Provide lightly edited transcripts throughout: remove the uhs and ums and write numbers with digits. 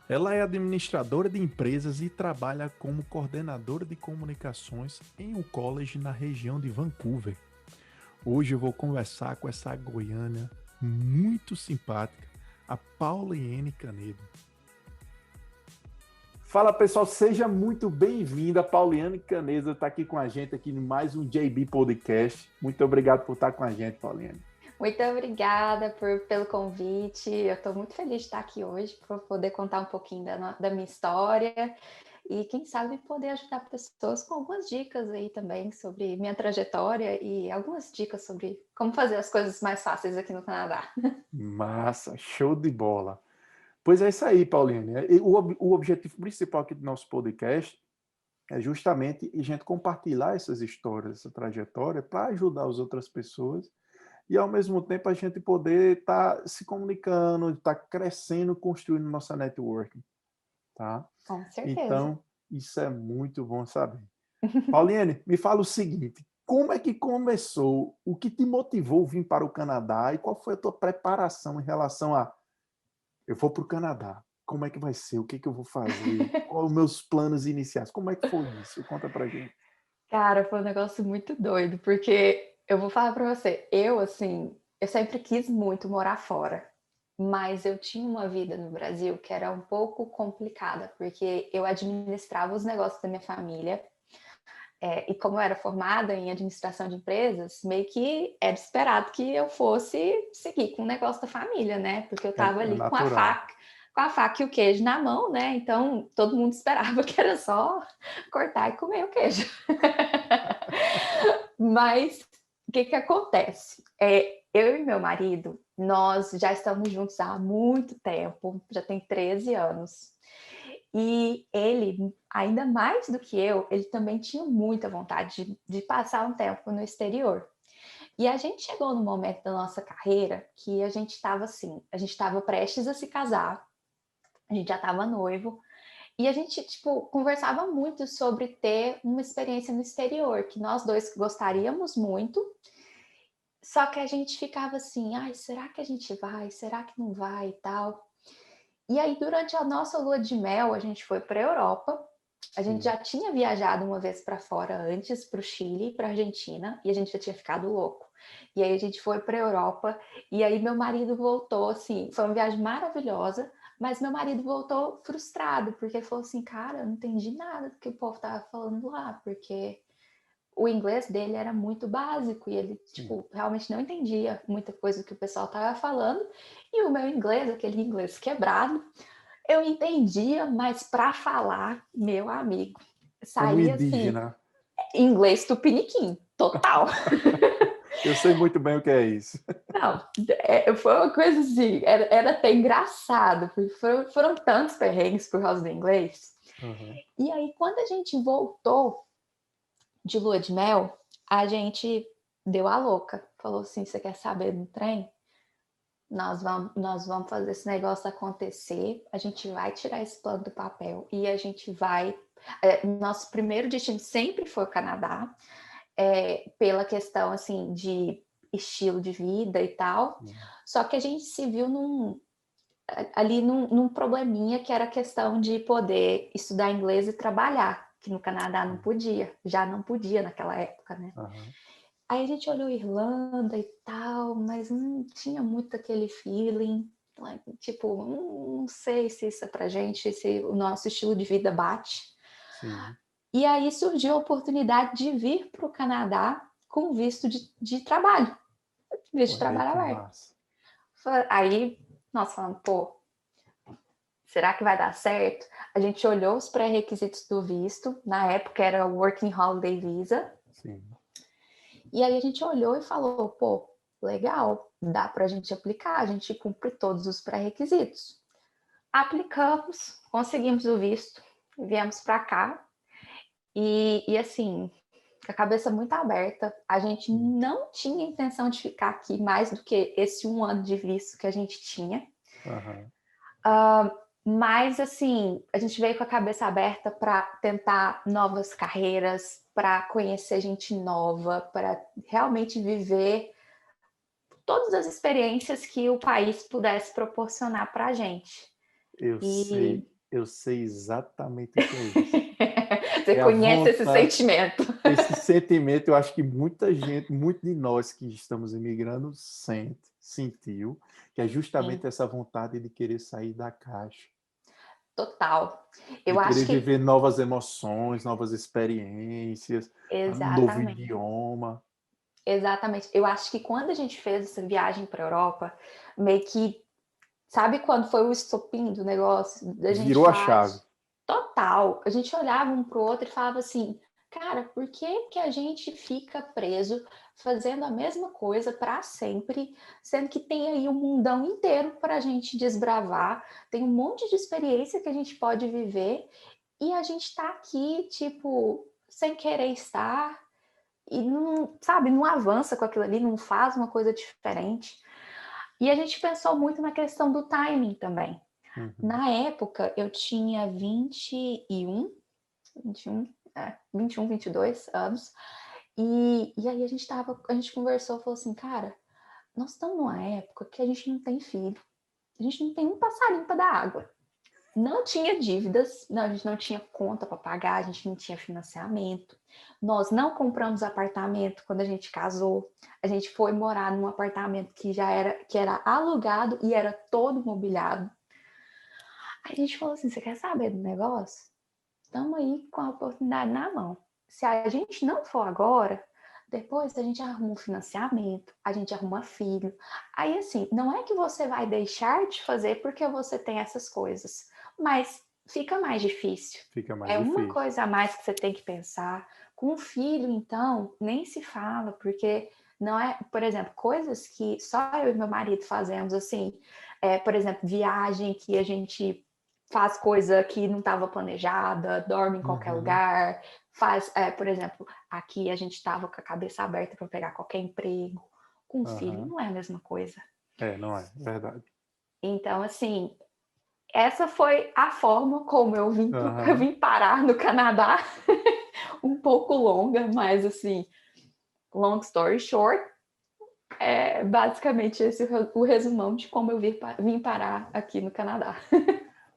Ela é administradora de empresas e trabalha como coordenadora de comunicações em um college na região de Vancouver. Hoje eu vou conversar com essa goiana muito simpática, a Pauliene Canedo. Fala pessoal, seja muito bem-vinda. Pauliane Caneza está aqui com a gente aqui em mais um JB Podcast. Muito obrigado por estar com a gente, Pauliane. Muito obrigada pelo convite. Eu estou muito feliz de estar aqui hoje para poder contar um pouquinho da minha história e, quem sabe, poder ajudar pessoas com algumas dicas aí também sobre minha trajetória e algumas dicas sobre como fazer as coisas mais fáceis aqui no Canadá. Massa, show de bola. Pois é isso aí, Pauliane. O objetivo principal aqui do nosso podcast é justamente a gente compartilhar essas histórias, essa trajetória, para ajudar as outras pessoas e, ao mesmo tempo, a gente poder estar se comunicando, estar crescendo, construindo nossa network, tá? Com certeza. Então, isso é muito bom saber. Pauliane, me fala o seguinte, como é que começou, o que te motivou a vir para o Canadá e qual foi a tua preparação em relação a eu vou para o Canadá, como é que vai ser, o que que eu vou fazer, quais os meus planos iniciais, como é que foi isso? Conta pra gente. Cara, foi um negócio muito doido, porque eu vou falar para você, eu sempre quis muito morar fora, mas eu tinha uma vida no Brasil que era um pouco complicada, porque eu administrava os negócios da minha família, e como eu era formada em administração de empresas, meio que era esperado que eu fosse seguir com o negócio da família, né? Porque eu estava É ali natural. com a faca e o queijo na mão, né? Então todo mundo esperava que era só cortar e comer o queijo. Mas o que que acontece? Eu e meu marido, nós já estamos juntos há muito tempo, já tem 13 anos. E ele, ainda mais do que eu, ele também tinha muita vontade de passar um tempo no exterior. E a gente chegou no momento da nossa carreira que a gente estava assim, a gente estava prestes a se casar, a gente já estava noivo, e a gente, tipo, conversava muito sobre ter uma experiência no exterior, que nós dois gostaríamos muito, só que a gente ficava assim, ai, será que a gente vai? Será que não vai e tal? E aí, durante a nossa lua de mel, a gente foi para a Europa. A gente Sim. já tinha viajado uma vez para fora antes, para o Chile e para a Argentina, e a gente já tinha ficado louco. E aí a gente foi para a Europa, e aí meu marido voltou, assim, foi uma viagem maravilhosa, mas meu marido voltou frustrado, porque ele falou assim, cara, eu não entendi nada do que o povo tava falando lá, porque o inglês dele era muito básico e ele, Sim. tipo, realmente não entendia muita coisa que o pessoal tava falando. E o meu inglês, aquele inglês quebrado, eu entendia, mas para falar, meu amigo, Como saía assim, indígena. inglês tupiniquim, total. Eu sei muito bem o que é isso. Não, foi uma coisa assim, era até engraçado, porque foram tantos perrengues por causa do inglês. Uhum. E aí, quando a gente voltou de lua de mel, a gente deu a louca. Falou assim: você quer saber do trem? Nós vamos fazer esse negócio acontecer, a gente vai tirar esse plano do papel e a gente vai. Nosso primeiro destino sempre foi o Canadá, pela questão assim de estilo de vida e tal. Sim. Só que a gente se viu ali num probleminha que era a questão de poder estudar inglês e trabalhar, que no Canadá não Sim. podia, já não podia naquela época, né? Uhum. Aí a gente olhou Irlanda e tal, mas não tinha muito aquele feeling. Tipo, não sei se isso é pra gente, se o nosso estilo de vida bate. Sim. E aí surgiu a oportunidade de vir para o Canadá com visto de trabalho, visto de Olha aí trabalho que aberto. massa. Aí nós falamos, pô, será que vai dar certo? A gente olhou os pré-requisitos do visto, na época era o Working Holiday Visa, Sim. e aí a gente olhou e falou, pô, legal, dá para a gente aplicar, a gente cumpre todos os pré-requisitos. Aplicamos, conseguimos o visto, viemos para cá e assim, com a cabeça muito aberta, a gente Sim. não tinha intenção de ficar aqui mais do que esse 1 ano de visto que a gente tinha. Uhum. Mas, assim, a gente veio com a cabeça aberta para tentar novas carreiras, para conhecer gente nova, para realmente viver todas as experiências que o país pudesse proporcionar para a gente. Eu E sei. Eu sei exatamente o que é isso. Você É a conhece esse vontade, sentimento. esse sentimento, eu acho que muita gente, muito de nós que estamos imigrando sentiu, que é Sim, justamente essa vontade de querer sair da caixa, total. de Eu querer acho que viver novas emoções, novas experiências, um novo exatamente, idioma. exatamente. Eu acho que quando a gente fez essa viagem para a Europa, meio que sabe quando foi o estopim do negócio? Da gente Virou a falar chave. total. A gente olhava um pro outro e falava assim, cara, por que que a gente fica preso fazendo a mesma coisa para sempre, sendo que tem aí um mundão inteiro para a gente desbravar, tem um monte de experiência que a gente pode viver e a gente está aqui, tipo, sem querer estar e não, sabe, não avança com aquilo ali, não faz uma coisa diferente. E a gente pensou muito na questão do timing também. Uhum. Na época, eu tinha 21, 21, 22 anos. E aí a gente conversou, falou assim, cara, nós estamos numa época que a gente não tem filho, a gente não tem um passarinho para dar água. Não tinha dívidas, não, a gente não tinha conta para pagar, a gente não tinha financiamento. Nós não compramos apartamento quando a gente casou. A gente foi morar num apartamento que era alugado e era todo mobiliado. Aí a gente falou assim: você quer saber do negócio? Estamos aí com a oportunidade na mão. Se a gente não for agora, depois a gente arruma um financiamento, a gente arruma filho. Aí, assim, não é que você vai deixar de fazer porque você tem essas coisas, mas fica mais difícil. Fica mais É uma difícil. coisa a mais que você tem que pensar. Com o filho, então, nem se fala, porque não é, por exemplo, coisas que só eu e meu marido fazemos, assim, por exemplo, viagem que a gente faz coisa que não estava planejada, dorme em qualquer Uhum. lugar, faz, por exemplo, aqui a gente estava com a cabeça aberta para pegar qualquer emprego. Com filho Aham. não é a mesma coisa. É, não é, verdade. Então, assim, essa foi a forma como eu Aham. vim parar no Canadá, um pouco longa, mas assim, long story short, é basicamente esse o resumão de como eu vim parar aqui no Canadá.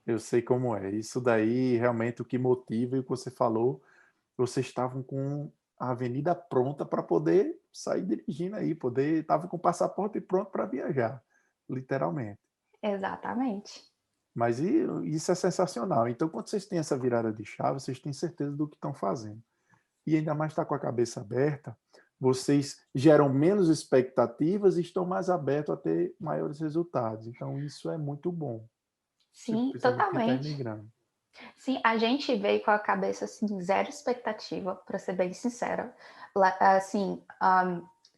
Eu sei como é. Isso daí realmente o que motiva e o que você falou, vocês estavam com a avenida pronta para poder sair dirigindo aí, poder, estavam com o passaporte pronto para viajar, literalmente. Exatamente. Mas isso é sensacional. Então, quando vocês têm essa virada de chave, vocês têm certeza do que estão fazendo. E ainda mais estar com a cabeça aberta, vocês geram menos expectativas e estão mais abertos a ter maiores resultados. Então, isso é muito bom, Sim, principalmente quem está totalmente. imigrando. Sim, a gente veio com a cabeça assim, zero expectativa, para ser bem sincera. Assim,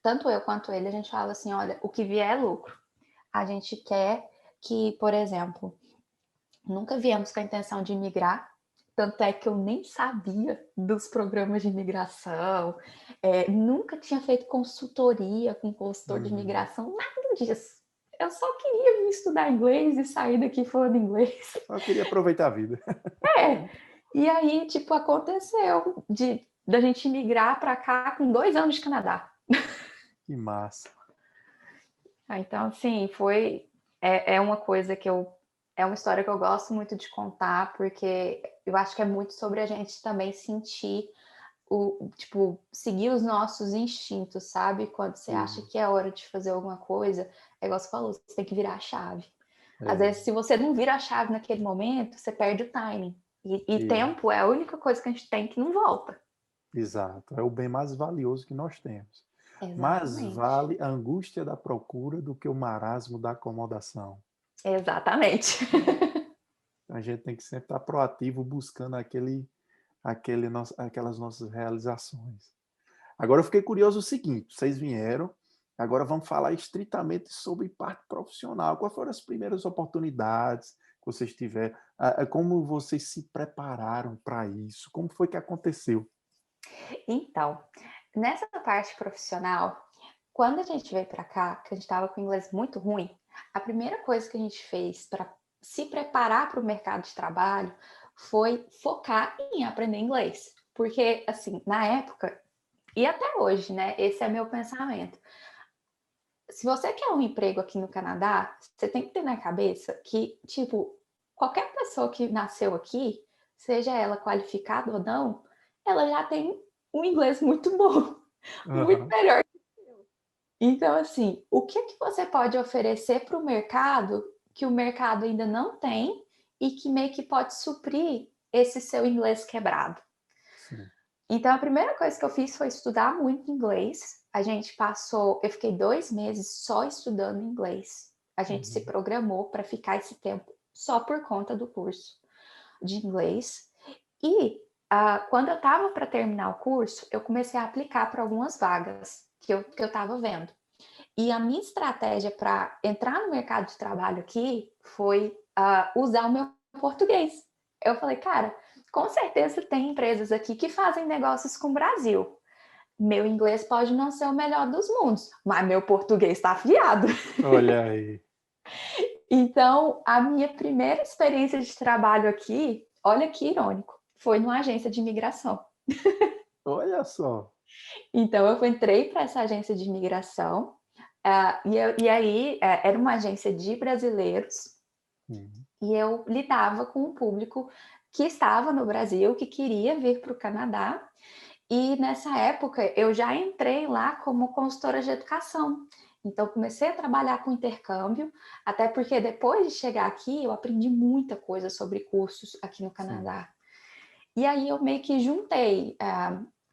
tanto eu quanto ele, a gente fala assim: olha, o que vier é lucro. A gente quer que, por exemplo, nunca viemos com a intenção de migrar, tanto é que eu nem sabia dos programas de imigração, nunca tinha feito consultoria com consultor de Uhum. imigração, nada disso. Eu só queria vir estudar inglês e sair daqui falando inglês. Só queria aproveitar a vida. É. E aí, tipo, aconteceu da gente migrar para cá com 2 anos de Canadá. Que massa. Então, assim, é uma coisa é uma história que eu gosto muito de contar, porque eu acho que é muito sobre a gente também sentir tipo, seguir os nossos instintos, sabe? Quando você acha Sim. que é hora de fazer alguma coisa, é igual você falou, você tem que virar a chave. Às É, vezes, se você não vira a chave naquele momento, você perde o timing. E e- tempo é a única coisa que a gente tem que não volta. exato. É o bem mais valioso que nós temos. Mais Exatamente. vale a angústia da procura do que o marasmo da acomodação. Exatamente. A gente tem que sempre estar proativo buscando aquelas nossas realizações. Agora eu fiquei curioso o seguinte: vocês vieram, agora vamos falar estritamente sobre parte profissional. Quais foram as primeiras oportunidades que vocês tiveram? Como vocês se prepararam para isso? Como foi que aconteceu? Então, nessa parte profissional, quando a gente veio para cá, que a gente estava com o inglês muito ruim, a primeira coisa que a gente fez para se preparar para o mercado de trabalho foi focar em aprender inglês. Porque, assim, na época, e até hoje, né? Esse é meu pensamento. Se você quer um emprego aqui no Canadá, você tem que ter na cabeça que, tipo, qualquer pessoa que nasceu aqui, seja ela qualificada ou não, ela já tem um inglês muito bom, muito Aham. melhor. Então, assim, o que que você pode oferecer para o mercado que o mercado ainda não tem e que meio que pode suprir esse seu inglês quebrado? Sim. Então, a primeira coisa que eu fiz foi estudar muito inglês. Eu fiquei 2 meses só estudando inglês. A gente se Uhum. programou para ficar esse tempo só por conta do curso de inglês. E quando eu estava para terminar o curso, eu comecei a aplicar para algumas vagas que eu estava vendo. E a minha estratégia para entrar no mercado de trabalho aqui foi usar o meu português. Eu falei, cara, com certeza tem empresas aqui que fazem negócios com o Brasil. Meu inglês pode não ser o melhor dos mundos, mas meu português está afiado. Olha aí. Então, a minha primeira experiência de trabalho aqui, olha que irônico, foi numa agência de imigração. Olha só. Então, eu entrei para essa agência de imigração, e aí era uma agência de brasileiros, Uhum. e eu lidava com um público que estava no Brasil, que queria vir para o Canadá, e nessa época eu já entrei lá como consultora de educação. Então, comecei a trabalhar com intercâmbio, até porque depois de chegar aqui, eu aprendi muita coisa sobre cursos aqui no Sim. Canadá. E aí eu meio que juntei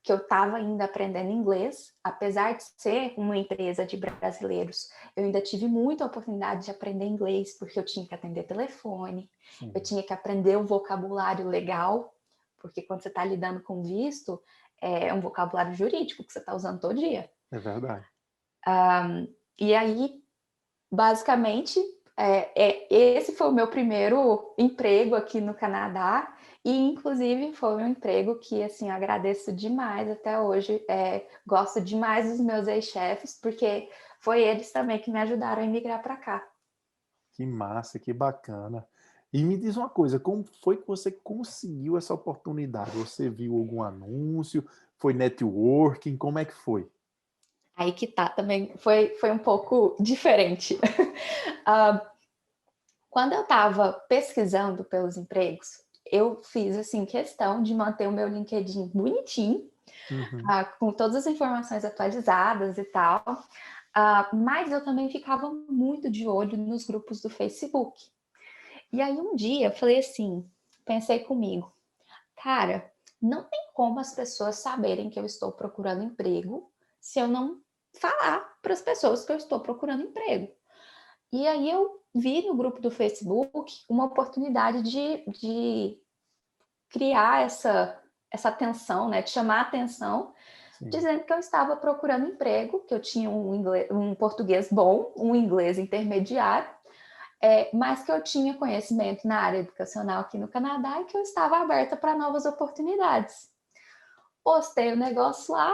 que eu estava ainda aprendendo inglês, apesar de ser uma empresa de brasileiros, eu ainda tive muita oportunidade de aprender inglês, porque eu tinha que atender telefone, eu Sim. tinha que aprender o vocabulário legal, porque quando você está lidando com visto, é um vocabulário jurídico que você está usando todo dia. É verdade. E aí, basicamente, esse foi o meu primeiro emprego aqui no Canadá, e inclusive foi um emprego que assim agradeço demais até hoje. Gosto demais dos meus ex-chefes, porque foi eles também que me ajudaram a emigrar para cá. Que massa, que bacana. E me diz uma coisa, como foi que você conseguiu essa oportunidade? Você viu algum anúncio? Foi networking? Como é que foi? Aí que tá também, foi um pouco diferente. Ah, quando eu estava pesquisando pelos empregos, eu fiz assim questão de manter o meu LinkedIn bonitinho, Uhum. com todas as informações atualizadas e tal. Mas eu também ficava muito de olho nos grupos do Facebook. E aí um dia eu falei assim, pensei comigo, cara, não tem como as pessoas saberem que eu estou procurando emprego se eu não falar para as pessoas que eu estou procurando emprego. E aí eu vi no grupo do Facebook uma oportunidade de criar essa atenção, né, de chamar a atenção, Sim. dizendo que eu estava procurando emprego, que eu tinha um português bom, um inglês intermediário, mas que eu tinha conhecimento na área educacional aqui no Canadá e que eu estava aberta para novas oportunidades. Postei o negócio lá,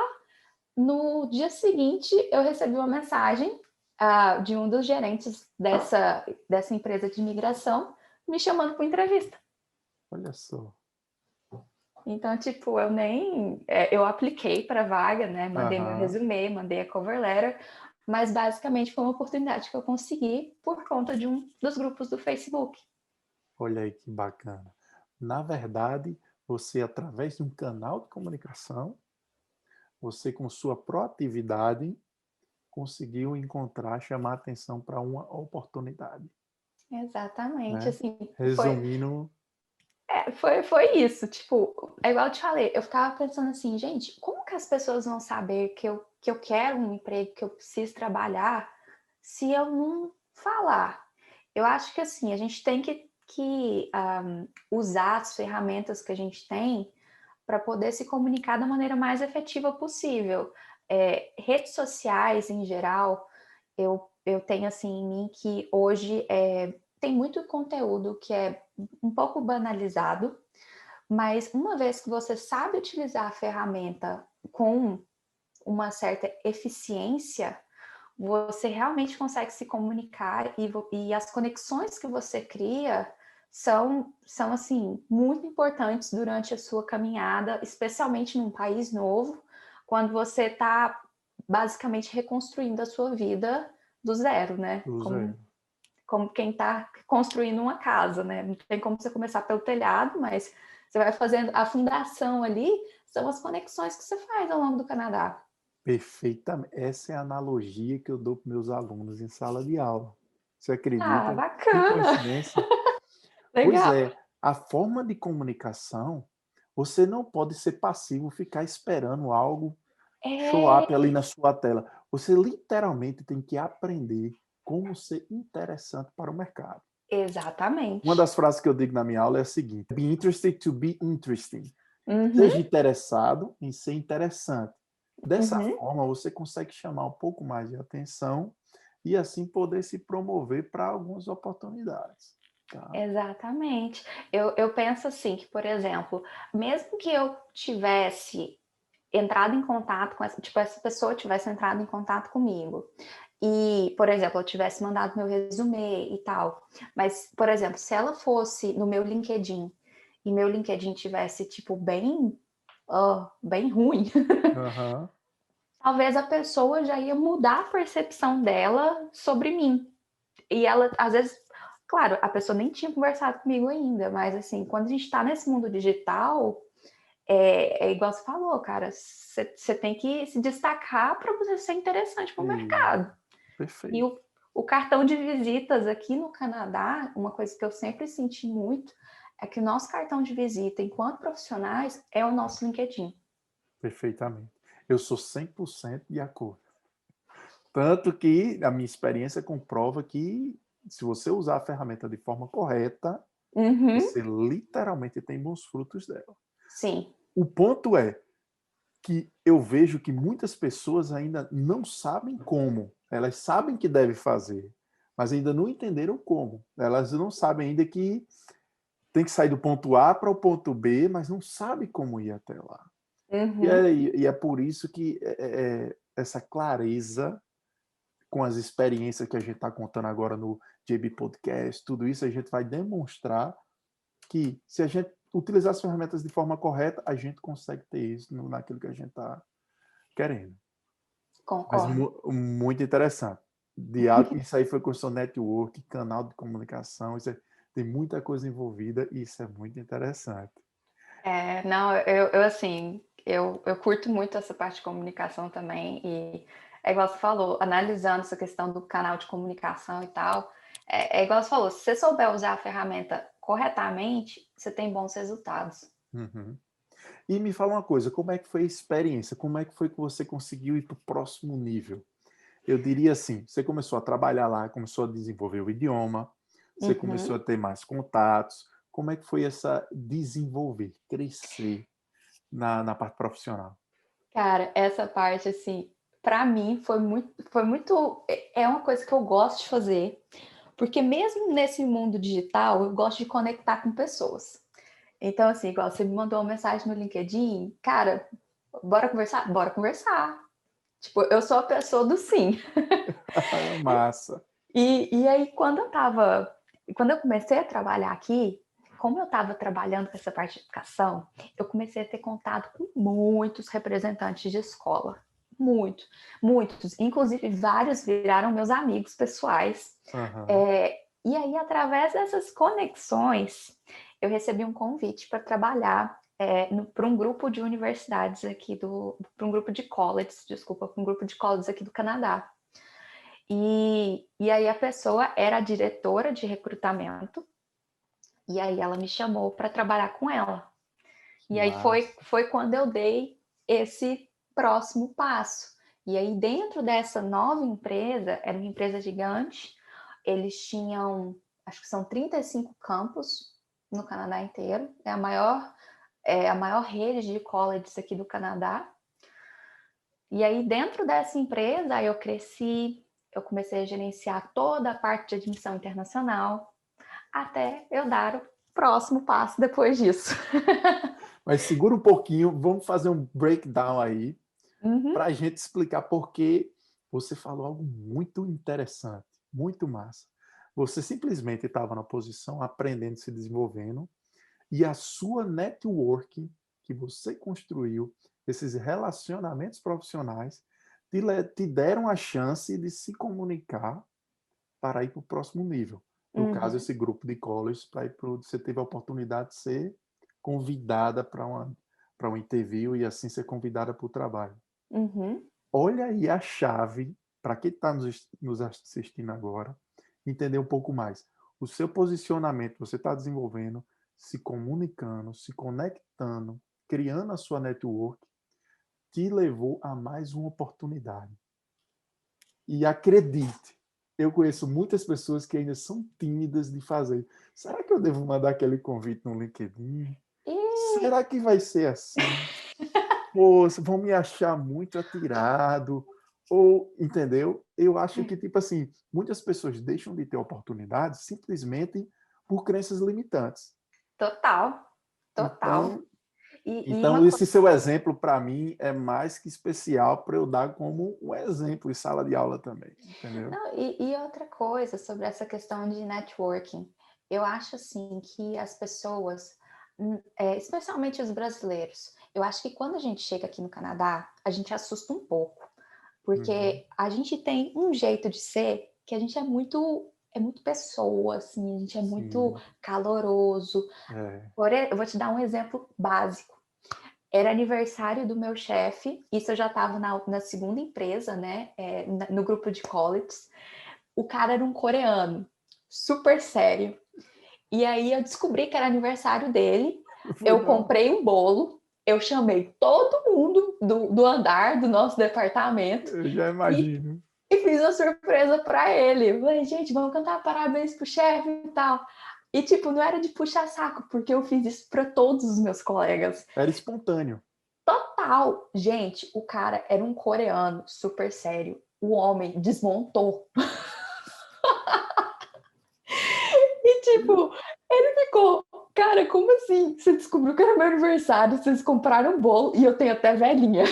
no dia seguinte eu recebi uma mensagem de um dos gerentes dessa empresa de imigração me chamando para entrevista. Olha só. Então, tipo, eu apliquei para a vaga, né? Mandei meu Aham. resumê, mandei a cover letter, mas basicamente foi uma oportunidade que eu consegui por conta de um dos grupos do Facebook. Olha aí que bacana. Na verdade, você, através de um canal de comunicação, você com sua proatividade conseguiu encontrar, chamar atenção para uma oportunidade, Exatamente, né? assim, Resumindo, foi isso. Tipo, é igual eu te falei, eu ficava pensando assim, gente, como que as pessoas vão saber que eu quero um emprego, que eu preciso trabalhar, se eu não falar? Eu acho que assim, a gente tem que usar as ferramentas que a gente tem para poder se comunicar da maneira mais efetiva possível. Redes sociais, em geral, eu tenho assim em mim que hoje tem muito conteúdo que é um pouco banalizado, mas uma vez que você sabe utilizar a ferramenta com uma certa eficiência, você realmente consegue se comunicar e as conexões que você cria são assim muito importantes durante a sua caminhada, especialmente num país novo, quando você está basicamente reconstruindo a sua vida do zero, né? do Como, zero. como quem está construindo uma casa, né? Não tem como você começar pelo telhado, mas você vai fazendo a fundação ali, são as conexões que você faz ao longo do Canadá. Perfeitamente. Essa é a analogia que eu dou para meus alunos em sala de aula. Você Ah, acredita? Que bacana! coincidência. Pois Legal. é, a forma de comunicação, você não pode ser passivo, ficar esperando algo show É, up ali na sua tela. Você literalmente tem que aprender como ser interessante para o mercado. Uma exatamente. das frases que eu digo na minha aula é a seguinte: Be interested to be interesting. Uhum, Seja interessado em ser interessante. Dessa uhum. forma, você consegue chamar um pouco mais de atenção e assim poder se promover para algumas oportunidades. Tá? Exatamente. Eu penso assim, que, por exemplo, mesmo que eu tivesse entrado em contato com essa, tipo, essa pessoa tivesse entrado em contato comigo e, por exemplo, eu tivesse mandado meu resumê e tal, mas, por exemplo, se ela fosse no meu LinkedIn e meu LinkedIn tivesse, tipo, bem ruim, Aham. talvez a pessoa já ia mudar a percepção dela sobre mim. E ela, às vezes, claro, a pessoa nem tinha conversado comigo ainda, mas assim, quando a gente está nesse mundo digital, é igual você falou, cara, você tem que se destacar para você ser interessante para o E- mercado. E Perfeito. o cartão de visitas aqui no Canadá, uma coisa que eu sempre senti muito, é que o nosso cartão de visita, enquanto profissionais, é o nosso LinkedIn. Perfeitamente. Eu sou 100% de acordo. Tanto que a minha experiência comprova que se você usar a ferramenta de forma correta, Uhum, você literalmente tem bons frutos dela. sim. O ponto é que eu vejo que muitas pessoas ainda não sabem como. Elas sabem que deve fazer, mas ainda não entenderam como. Elas não sabem ainda que tem que sair do ponto A para o ponto B, mas não sabe como ir até lá. Uhum. E é por isso que essa clareza com as experiências que a gente está contando agora no JB Podcast, tudo isso a gente vai demonstrar que se a gente utilizar as ferramentas de forma correta, a gente consegue ter isso naquilo que a gente está querendo. Mas Concordo. muito interessante. Isso aí foi construção network, canal de comunicação, tem muita coisa envolvida e isso é muito interessante. Não, eu assim, eu curto muito essa parte de comunicação também, e é igual você falou, analisando essa questão do canal de comunicação e tal, é igual você falou, se você souber usar a ferramenta corretamente, você tem bons resultados. Uhum. E me fala uma coisa, como é que foi a experiência? Como é que foi que você conseguiu ir para o próximo nível? Eu diria assim, você começou a trabalhar lá, começou a desenvolver o idioma, você começou a Uhum. ter mais contatos. Como é que foi essa desenvolver, crescer na parte profissional? Cara, essa parte, assim, para mim foi muito, é uma coisa que eu gosto de fazer, porque mesmo nesse mundo digital, eu gosto de conectar com pessoas. Então, assim, igual você me mandou uma mensagem no LinkedIn, cara, bora conversar? Bora conversar. Tipo, eu sou a pessoa do sim. Massa. E aí, quando eu comecei a trabalhar aqui, como eu estava trabalhando com essa parte de educação, eu comecei a ter contato com muitos representantes de escola. Muito, muitos. Inclusive, vários viraram meus amigos pessoais. Uhum. E aí, através dessas conexões, eu recebi um convite para trabalhar para um grupo de universidades aqui para um grupo de colleges, desculpa, para um grupo de colleges aqui do Canadá. E aí a pessoa era a diretora de recrutamento, e aí ela me chamou para trabalhar com ela. Que E aí foi, massa. foi quando eu dei esse próximo passo. E aí, dentro dessa nova empresa, era uma empresa gigante, eles tinham, acho que são 35 campos no Canadá inteiro, é a maior rede de colleges aqui do Canadá. E aí, dentro dessa empresa, eu cresci, eu comecei a gerenciar toda a parte de admissão internacional, até eu dar o próximo passo depois disso. Mas segura um pouquinho, vamos fazer um breakdown aí Uhum. para a gente explicar porque você falou algo muito interessante, muito massa. Você simplesmente estava na posição, aprendendo, se desenvolvendo, e a sua networking que você construiu, esses relacionamentos profissionais, te deram a chance de se comunicar para ir para o próximo nível. No caso, Uhum, esse grupo de college, para ir pro você teve a oportunidade de ser convidada para uma interview e assim ser convidada para o trabalho. uhum. Olha aí a chave para quem está nos assistindo agora, entender um pouco mais. O seu posicionamento, você está desenvolvendo, se comunicando, se conectando, criando a sua network, te levou a mais uma oportunidade. E acredite, eu conheço muitas pessoas que ainda são tímidas de fazer. Será que eu devo mandar aquele convite no LinkedIn? E Será que vai ser assim? Pô, vão me achar muito atirado, ou, entendeu? Eu acho que, tipo assim, muitas pessoas deixam de ter oportunidades simplesmente por crenças limitantes. total, total. Então, E então uma esse coisa. seu exemplo, para mim, é mais que especial para eu dar como um exemplo em sala de aula também, entendeu? Não, e outra coisa sobre essa questão de networking. Eu acho assim que as pessoas, especialmente os brasileiros, eu acho que quando a gente chega aqui no Canadá, a gente assusta um pouco, Uhum. porque a gente tem um jeito de ser que a gente é muito pessoa, assim, a gente é muito Sim, caloroso. é. Eu vou te dar um exemplo básico. Era aniversário do meu chefe, isso eu já estava na segunda empresa, né, no grupo de college. O cara era um coreano, super sério. E aí eu descobri que era aniversário dele. Foi Eu não. comprei um bolo, eu chamei todo mundo do andar do nosso departamento Eu já e, imagino. e fiz uma surpresa para ele. Eu falei, gente, vamos cantar parabéns pro chefe e tal. E tipo, não era de puxar saco, porque eu fiz isso para todos os meus colegas. Era espontâneo. Total. Gente, o cara era um coreano, super sério. O homem desmontou. E tipo, ele ficou, cara, como assim? Você descobriu que era meu aniversário, vocês compraram um bolo e eu tenho até velhinha.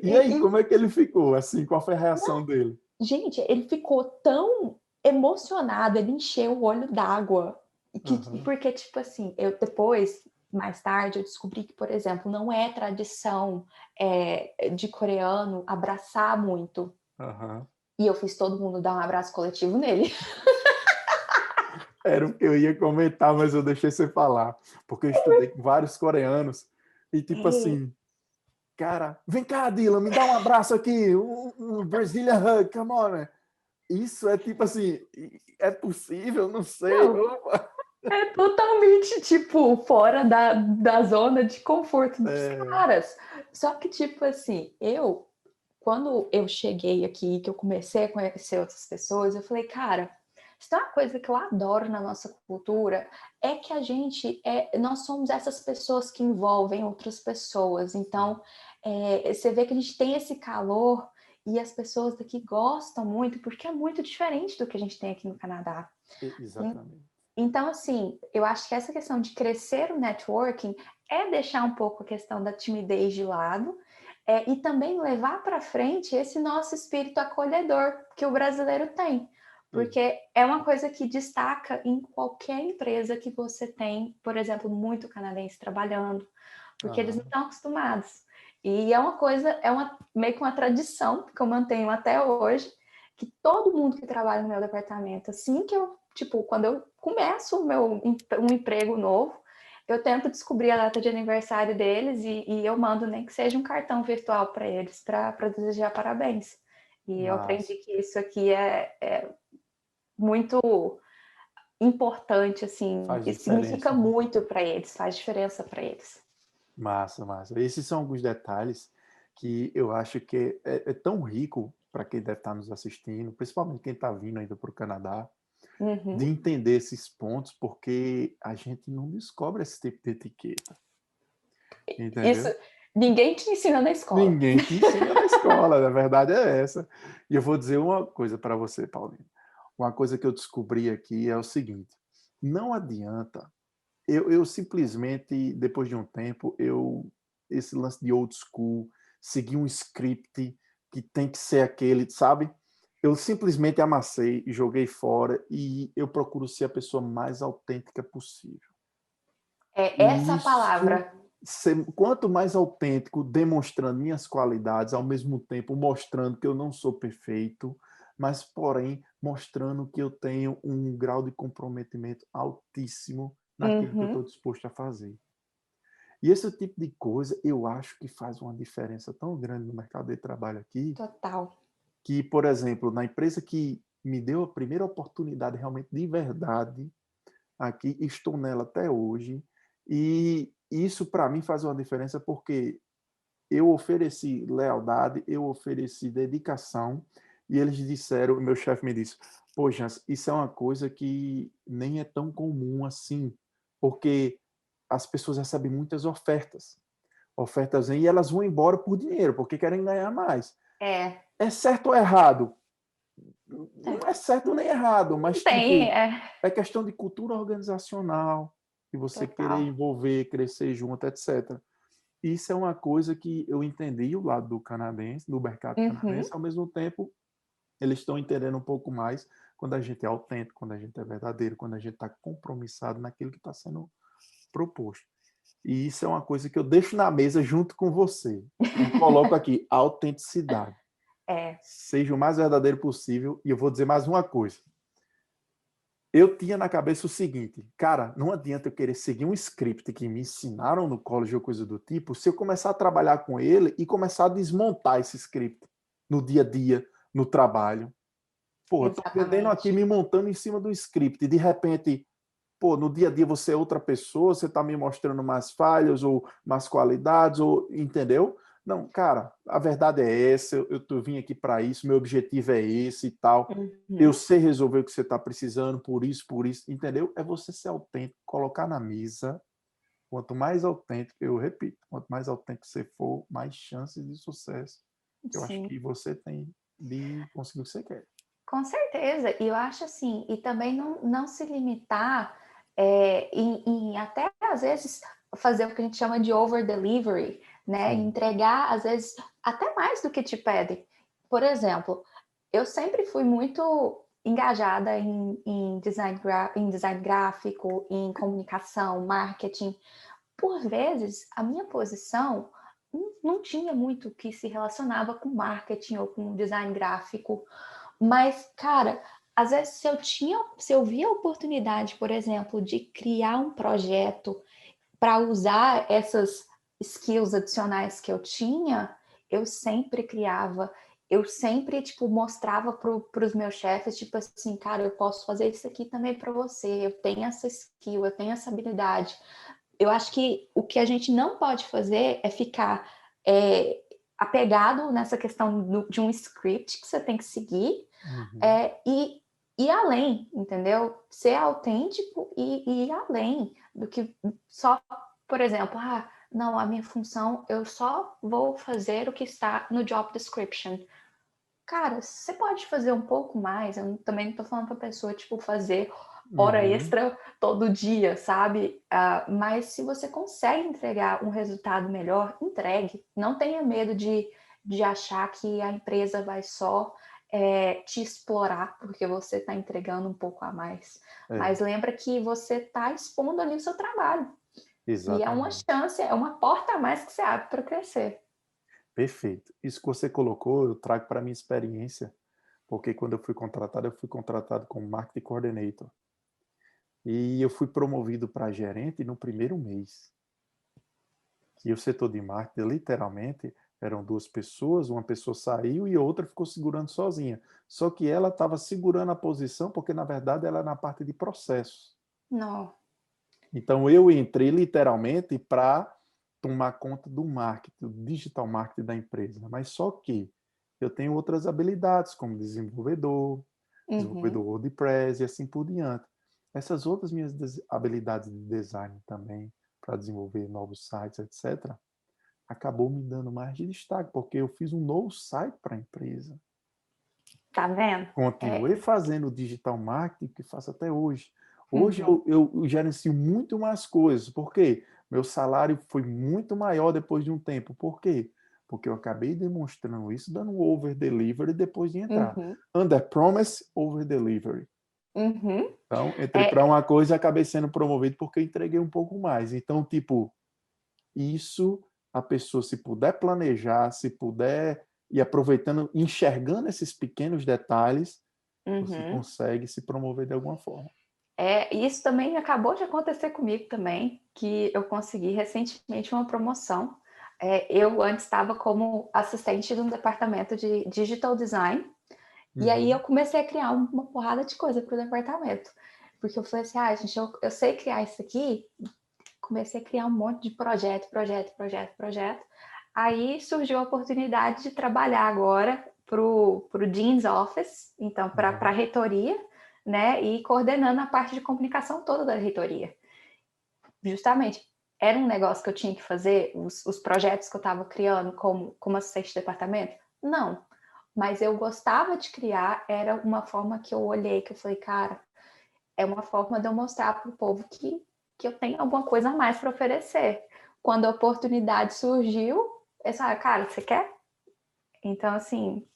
E aí, E, como é que ele ficou, assim? Qual foi a reação dele? gente, ele ficou tão emocionado, ele encheu o olho d'água. Aham, Porque, tipo assim, eu depois, mais tarde, eu descobri que, por exemplo, não é tradição de coreano abraçar muito. aham. E eu fiz todo mundo dar um abraço coletivo nele. Era o que eu ia comentar, mas eu deixei você falar. Porque eu estudei com vários coreanos e, tipo É, assim, cara, vem cá, Dylan, me dá um abraço aqui, um Brazilian hug, come on, man. Isso é tipo assim, é possível? Não sei. não, é totalmente, tipo, fora da zona de conforto dos É, caras. Só que, tipo assim, quando eu cheguei aqui, que eu comecei a conhecer outras pessoas, eu falei, cara, isso é uma coisa que eu adoro na nossa cultura, é que nós somos essas pessoas que envolvem outras pessoas. Então, você vê que a gente tem esse calor e as pessoas daqui gostam muito, porque é muito diferente do que a gente tem aqui no Canadá. exatamente. Então, assim, eu acho que essa questão de crescer o networking é deixar um pouco a questão da timidez de lado, e também levar para frente esse nosso espírito acolhedor que o brasileiro tem. Porque é uma coisa que destaca em qualquer empresa que você tem, por exemplo, muito canadense trabalhando, porque eles não Aham. estão acostumados. E meio que uma tradição que eu mantenho até hoje, que todo mundo que trabalha no meu departamento, assim que eu, tipo, quando eu começo um emprego novo, eu tento descobrir a data de aniversário deles e eu mando nem que seja um cartão virtual para eles, para desejar parabéns. E eu aprendi Massa. que isso aqui é muito importante, assim, Faz e significa diferença, né? muito para eles, faz diferença para eles. Massa, massa. Esses são alguns detalhes que eu acho que é tão rico para quem deve estar nos assistindo, principalmente quem está vindo ainda para o Canadá, de Uhum. entender esses pontos, porque a gente não descobre esse tipo de etiqueta, Isso entendeu? ninguém te ensina na escola. Ninguém te ensina na escola, a verdade é essa. E eu vou dizer uma coisa para você, Paulinho. Uma coisa que eu descobri aqui é o seguinte: não adianta. Eu simplesmente, depois de um tempo, esse lance de old school, seguir um script que tem que ser aquele, sabe? Eu simplesmente amassei, joguei fora e eu procuro ser a pessoa mais autêntica possível. É E essa isso, palavra. quanto mais autêntico, demonstrando minhas qualidades, ao mesmo tempo mostrando que eu não sou perfeito, mas, porém, mostrando que eu tenho um grau de comprometimento altíssimo naquilo que eu Uhum. estou disposto a fazer. E esse tipo de coisa, eu acho que faz uma diferença tão grande no mercado de trabalho aqui, Total. que, por exemplo, na empresa que me deu a primeira oportunidade realmente de verdade, aqui, estou nela até hoje, e isso para mim faz uma diferença porque eu ofereci lealdade, eu ofereci dedicação, e eles disseram, o meu chefe me disse, pô, Jans, isso é uma coisa que nem é tão comum assim, porque as pessoas recebem muitas ofertas e elas vão embora por dinheiro, porque querem ganhar mais. É, É certo ou errado? Não é. é certo nem errado, Não mas tem, tipo, é, é questão de cultura organizacional, de você querer total. envolver, crescer junto, etc. Isso é uma coisa que eu entendi o lado do canadense, do mercado Uhum. canadense, ao mesmo tempo, eles estão entendendo um pouco mais quando a gente é autêntico, quando a gente é verdadeiro, quando a gente está compromissado naquilo que está sendo proposto. E isso é uma coisa que eu deixo na mesa junto com você. E coloco aqui, autenticidade. É. Seja o mais verdadeiro possível. E eu vou dizer mais uma coisa. Eu tinha na cabeça o seguinte, cara, não adianta eu querer seguir um script que me ensinaram no college ou coisa do tipo, se eu começar a trabalhar com ele e começar a desmontar esse script no dia a dia, no trabalho. Pô, eu tô vendendo aqui, Exatamente. me montando em cima do script, e de repente, pô, no dia a dia você é outra pessoa, você tá me mostrando mais falhas ou mais qualidades, ou entendeu? Não, cara, a verdade é essa, vim aqui para isso, meu objetivo é esse e tal. Eu Uhum. sei resolver o que você está precisando, por isso, entendeu? É você ser autêntico, colocar na mesa. Quanto mais autêntico, eu repito, quanto mais autêntico você for, mais chances de sucesso eu acho Sim. que você tem de conseguir o que você quer. Com certeza, e eu acho assim, e também não se limitar em até às vezes fazer o que a gente chama de over delivery, né? Sim. Entregar às vezes até mais do que te pedem. Por exemplo, eu sempre fui muito engajada em design gráfico, em comunicação, marketing. Por vezes, a minha posição não tinha muito que se relacionava com marketing ou com design gráfico. Mas, cara, às vezes se eu via a oportunidade, por exemplo, de criar um projeto para usar essas skills adicionais que eu tinha, eu sempre criava. Eu sempre, tipo, mostrava para os meus chefes, tipo assim, cara, eu posso fazer isso aqui também para você, eu tenho essa skill, eu tenho essa habilidade. Eu acho que o que a gente não pode fazer é ficar apegado nessa questão de um script que você tem que seguir, Uhum. e ir além, entendeu? Ser autêntico e ir além do que só, por exemplo, não, a minha função, eu só vou fazer o que está no job description. Cara, você pode fazer um pouco mais, eu também não estou falando para a pessoa, tipo, fazer hora Uhum. extra todo dia, sabe? Mas se você consegue entregar um resultado melhor, entregue. Não tenha medo de achar que a empresa vai só te explorar porque você está entregando um pouco a mais. É, Mas lembra que você está expondo ali o seu trabalho. E é uma exatamente. chance, é uma porta a mais que você abre para crescer. Perfeito. Isso que você colocou, eu trago para a minha experiência, porque quando eu fui contratado como Marketing Coordinator. E eu fui promovido para gerente no primeiro mês. E o setor de marketing, literalmente, eram duas pessoas, uma pessoa saiu e a outra ficou segurando sozinha. Só que ela estava segurando a posição porque, na verdade, ela era na parte de processos. Não. Então, eu entrei literalmente para tomar conta do marketing, do digital marketing da empresa. Mas só que eu tenho outras habilidades, como Uhum. desenvolvedor WordPress e assim por diante. Essas outras minhas habilidades de design também, para desenvolver novos sites, etc., acabou me dando mais de destaque, porque eu fiz um novo site para a empresa. Tá vendo? Continuei fazendo o digital marketing que faço até hoje. Hoje Uhum. eu gerencio muito mais coisas. Por quê? Meu salário foi muito maior depois de um tempo. Por quê? Porque eu acabei demonstrando isso, dando um over delivery depois de entrar. Uhum. Under promise, over delivery. Uhum. Então, entrei para É, uma coisa e acabei sendo promovido porque eu entreguei um pouco mais. Então, tipo, isso a pessoa, se puder planejar, se puder e aproveitando, enxergando esses pequenos detalhes, você Uhum. consegue se promover de alguma forma. Isso também acabou de acontecer comigo também, que eu consegui recentemente uma promoção. Eu antes estava como assistente de um departamento de digital design, e aí eu comecei a criar uma porrada de coisa para o departamento. Porque eu falei assim, gente, eu sei criar isso aqui. Comecei a criar um monte de projeto. Aí surgiu a oportunidade de trabalhar agora para o Dean's Office, então para a reitoria, né? E coordenando a parte de comunicação toda da reitoria. Justamente, era um negócio que eu tinha que fazer, os projetos que eu estava criando como assistente de departamento? Não. Mas eu gostava de criar, era uma forma que eu olhei, que eu falei, cara, é uma forma de eu mostrar para o povo que eu tenho alguma coisa a mais para oferecer. Quando a oportunidade surgiu, eu falei, cara, você quer? Então, assim...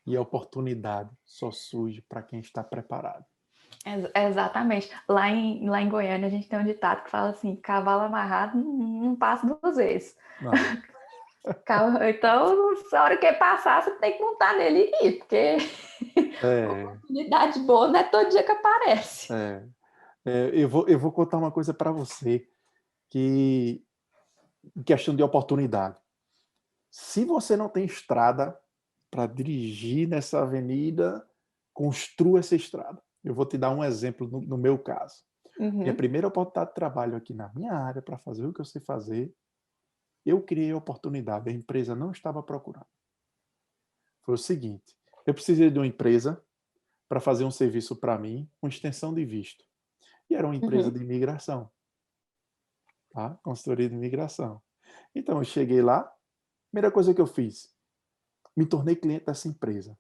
E a oportunidade só surge para quem está preparado. Exatamente. Lá em Goiânia, a gente tem um ditado que fala assim, cavalo amarrado não passa duas vezes. Não. Então, na hora que passar, você tem que montar nele e ir, porque oportunidade boa não é todo dia que aparece. Eu vou contar uma coisa para você, que questão de oportunidade. Se você não tem estrada para dirigir nessa avenida, construa essa estrada. Eu vou te dar um exemplo no meu caso. Minha primeira oportunidade de trabalho aqui na minha área, para fazer o que eu sei fazer, eu criei a oportunidade, a empresa não estava procurando. Foi o seguinte, eu precisei de uma empresa para fazer um serviço para mim, com extensão de visto. E era uma empresa de imigração, tá? Consultoria de imigração. Então, eu cheguei lá, primeira coisa que eu fiz, me tornei cliente dessa empresa.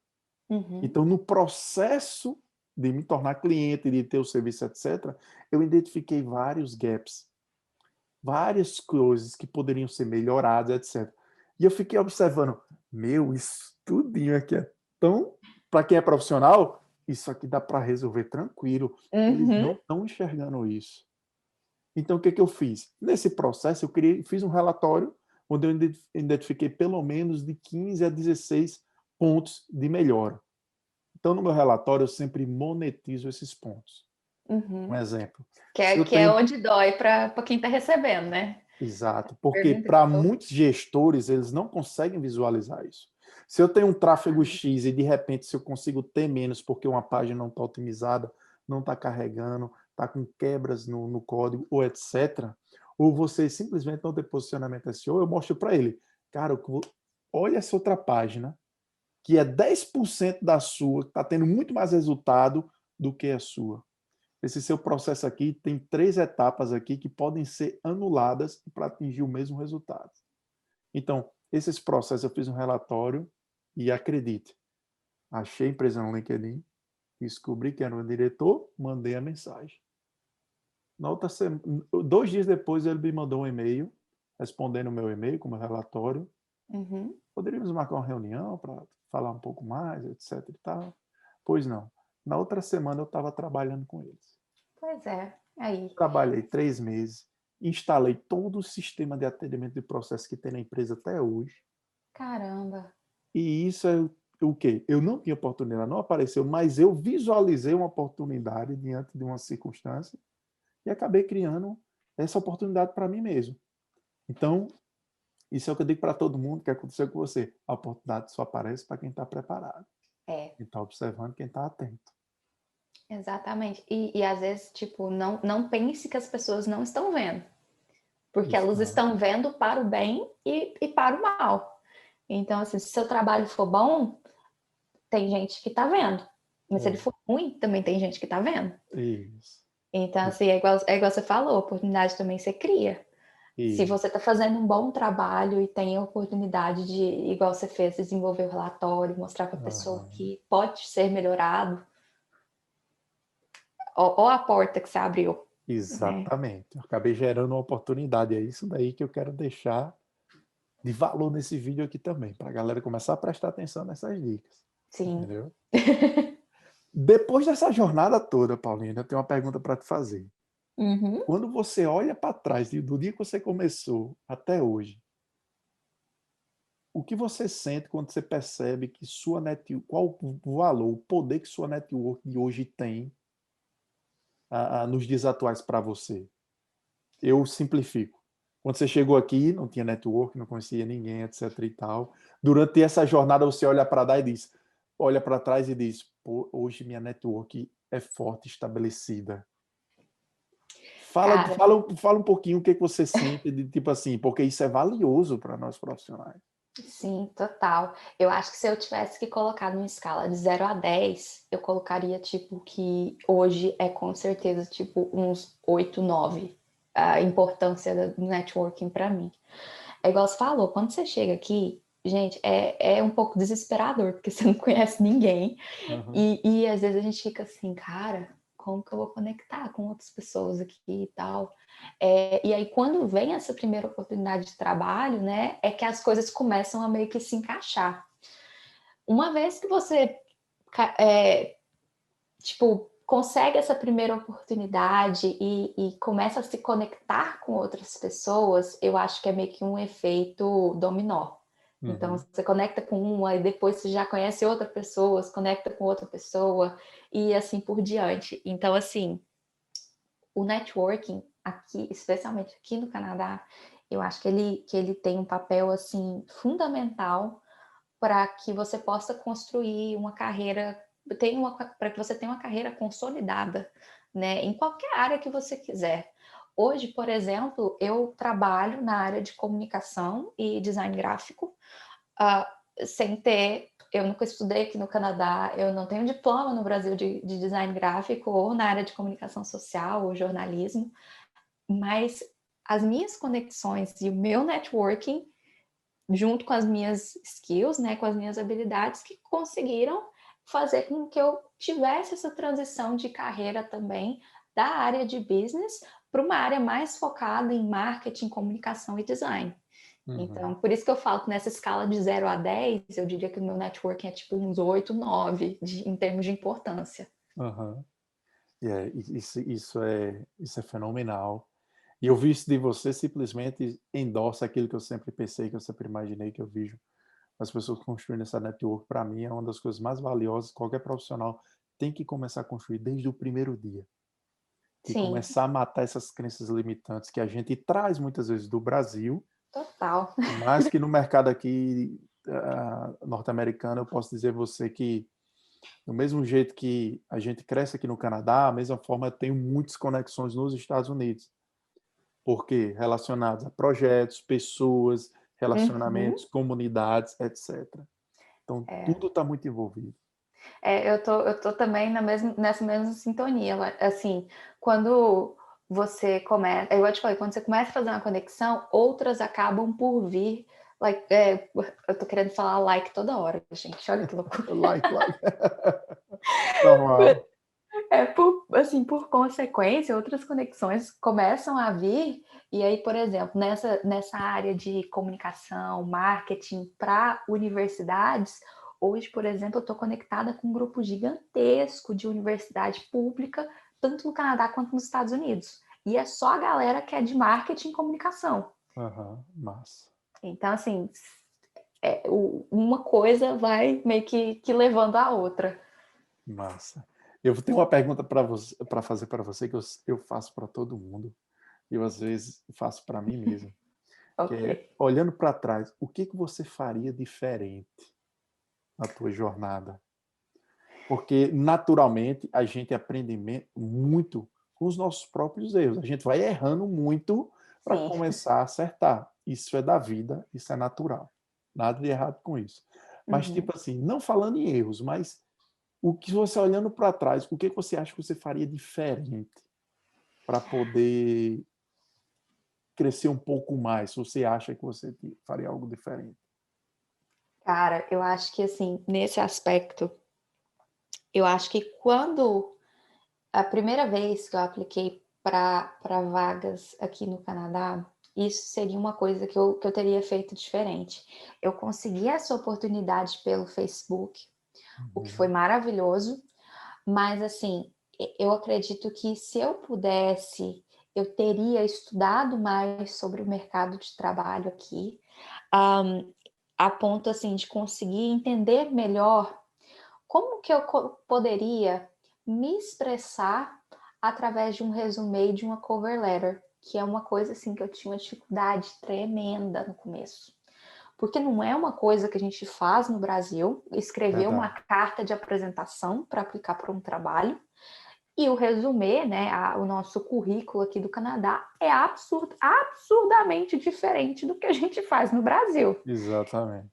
Então, no processo de me tornar cliente, de ter o serviço, etc., eu identifiquei vários gaps, várias coisas que poderiam ser melhoradas, etc. E eu fiquei observando, isso tudinho aqui é tão... Para quem é profissional, isso aqui dá para resolver tranquilo. Eles não estão enxergando isso. Então, o que eu fiz? Nesse processo, eu fiz um relatório onde eu identifiquei pelo menos de 15 a 16 pontos de melhora. Então, no meu relatório, eu sempre monetizo esses pontos. Um exemplo. Que é onde dói para quem está recebendo, né? Exato, porque para muitos gestores, eles não conseguem visualizar isso. Se eu tenho um tráfego X e, de repente, se eu consigo ter menos porque uma página não está otimizada, não está carregando, está com quebras no código, ou etc., ou você simplesmente não tem posicionamento SEO, eu mostro para ele, cara, olha essa outra página, que é 10% da sua, que está tendo muito mais resultado do que a sua. Esse seu processo aqui tem 3 etapas aqui que podem ser anuladas para atingir o mesmo resultado. Então, esses processos eu fiz um relatório e, acredite, achei a empresa no LinkedIn, descobri que era o diretor, mandei a mensagem. Na outra semana, 2 dias depois, ele me mandou um e-mail, respondendo o meu e-mail com o meu relatório. Poderíamos marcar uma reunião para falar um pouco mais, etc. e tal. Pois não. Na outra semana, eu estava trabalhando com eles. Pois é, aí. Trabalhei 3 meses, instalei todo o sistema de atendimento de processo que tem na empresa até hoje. Caramba. E isso é o quê? Eu não tinha oportunidade, não apareceu, mas eu visualizei uma oportunidade diante de uma circunstância e acabei criando essa oportunidade para mim mesmo. Então, isso é o que eu digo para todo mundo que aconteceu com você. A oportunidade só aparece para quem está preparado. Quem está observando, quem está atento. Exatamente. E às vezes, tipo, não pense que as pessoas não estão vendo. Porque elas estão vendo para o bem e para o mal. Então, assim, se seu trabalho for bom, tem gente que está vendo. Mas se ele for ruim, também tem gente que está vendo. Isso. Então, assim, é igual você falou, a oportunidade também você cria. Isso. Se você está fazendo um bom trabalho e tem a oportunidade de, igual você fez, desenvolver o relatório, mostrar para a pessoa que pode ser melhorado, ou a porta que você abriu. Exatamente. Né? Eu acabei gerando uma oportunidade. É isso daí que eu quero deixar de valor nesse vídeo aqui também, para a galera começar a prestar atenção nessas dicas. Sim. Entendeu? Depois dessa jornada toda, Paulina, eu tenho uma pergunta para te fazer. Quando você olha para trás, do dia que você começou até hoje, o que você sente quando você percebe que qual o valor, o poder que sua network de hoje tem nos dias atuais para você? Eu simplifico. Quando você chegou aqui, não tinha network, não conhecia ninguém, etc e tal. Durante essa jornada, você olha para trás e diz, pô, hoje minha network é forte, estabelecida. Cara, Fala um pouquinho o que você sente, de tipo assim, porque isso é valioso para nós profissionais. sim, total. Eu acho que se eu tivesse que colocar numa escala de 0 a 10, eu colocaria, tipo, que hoje é com certeza, tipo, uns 8, 9, a importância do networking para mim. É igual você falou, quando você chega aqui, gente, é um pouco desesperador, porque você não conhece ninguém. Uhum. E às vezes a gente fica assim, cara, como que eu vou conectar com outras pessoas aqui e tal? E aí, quando vem essa primeira oportunidade de trabalho, né, é que as coisas começam a meio que se encaixar. Uma vez que você, tipo, consegue essa primeira oportunidade e começa a se conectar com outras pessoas, eu acho que é meio que um efeito dominó. Então, Uhum. você conecta com uma e depois você já conhece outra pessoa, se conecta com outra pessoa e assim por diante. Então, assim, o networking aqui, especialmente aqui no Canadá, eu acho que ele tem um papel, assim, fundamental para que você possa construir uma carreira, para que você tenha uma carreira consolidada, né, em qualquer área que você quiser. Hoje, por exemplo, eu trabalho na área de comunicação e design gráfico, sem ter. Eu nunca estudei aqui no Canadá, eu não tenho diploma no Brasil de design gráfico ou na área de comunicação social ou jornalismo, mas as minhas conexões e o meu networking junto com as minhas skills, né, com as minhas habilidades, que conseguiram fazer com que eu tivesse essa transição de carreira também da área de business para uma área mais focada em marketing, comunicação e design. Uhum. Então, por isso que eu falo que nessa escala de 0 a 10, eu diria que o meu networking é tipo uns 8, 9 em termos de importância. Uhum. Isso é fenomenal. E eu vi isso de você, simplesmente endossa aquilo que eu sempre pensei, que eu sempre imaginei, que eu vejo as pessoas construindo essa network. Para mim, é uma das coisas mais valiosas que qualquer profissional tem que começar a construir desde o primeiro dia. E Sim, começar a matar essas crenças limitantes que a gente traz muitas vezes do Brasil, total. mas que no mercado aqui norte-americano, eu posso dizer a você que do mesmo jeito que a gente cresce aqui no Canadá, da mesma forma eu tenho muitas conexões nos Estados Unidos. Porque relacionados a projetos, pessoas, Uhum. relacionamentos, comunidades, etc. Então, tudo está muito envolvido. Eu tô também nessa mesma sintonia. Assim, quando você começa, eu te falei, quando você começa a fazer uma conexão, outras acabam por vir. Eu tô querendo falar like toda hora, gente. Olha que loucura. Like. Normal. Por consequência, outras conexões começam a vir, e aí, por exemplo, nessa área de comunicação, marketing para universidades, hoje, por exemplo, eu estou conectada com um grupo gigantesco de universidade pública, tanto no Canadá quanto nos Estados Unidos. E é só a galera que é de marketing e comunicação. Massa. Então, assim, uma coisa vai meio que levando a outra. Massa. Eu tenho uma pergunta para fazer para você que eu faço para todo mundo. E eu, às vezes, faço para mim mesmo. Que Ok. é, olhando para trás, o que você faria diferente na tua jornada? Porque, naturalmente, a gente aprende muito com os nossos próprios erros. A gente vai errando muito para Sim. começar a acertar. Isso é da vida, isso é natural. Nada de errado com isso. Mas, Uhum. tipo assim, não falando em erros, mas o que você olhando para trás, o que você acha que você faria diferente para poder crescer um pouco mais? Se você acha que você faria algo diferente? Cara, eu acho que assim, nesse aspecto, eu acho que quando a primeira vez que eu apliquei para vagas aqui no Canadá, isso seria uma coisa que eu teria feito diferente. Eu consegui essa oportunidade pelo Facebook, o que foi Uhum. maravilhoso, mas assim, eu acredito que se eu pudesse, eu teria estudado mais sobre o mercado de trabalho aqui. Um, a ponto assim de conseguir entender melhor como que eu poderia me expressar através de um resumê e de uma cover letter, que é uma coisa assim que eu tinha uma dificuldade tremenda no começo. Porque não é uma coisa que a gente faz no Brasil, escrever uma Verdade. carta de apresentação para aplicar para um trabalho. E o resumê, né, o nosso currículo aqui do Canadá é absurdamente diferente do que a gente faz no Brasil. Exatamente.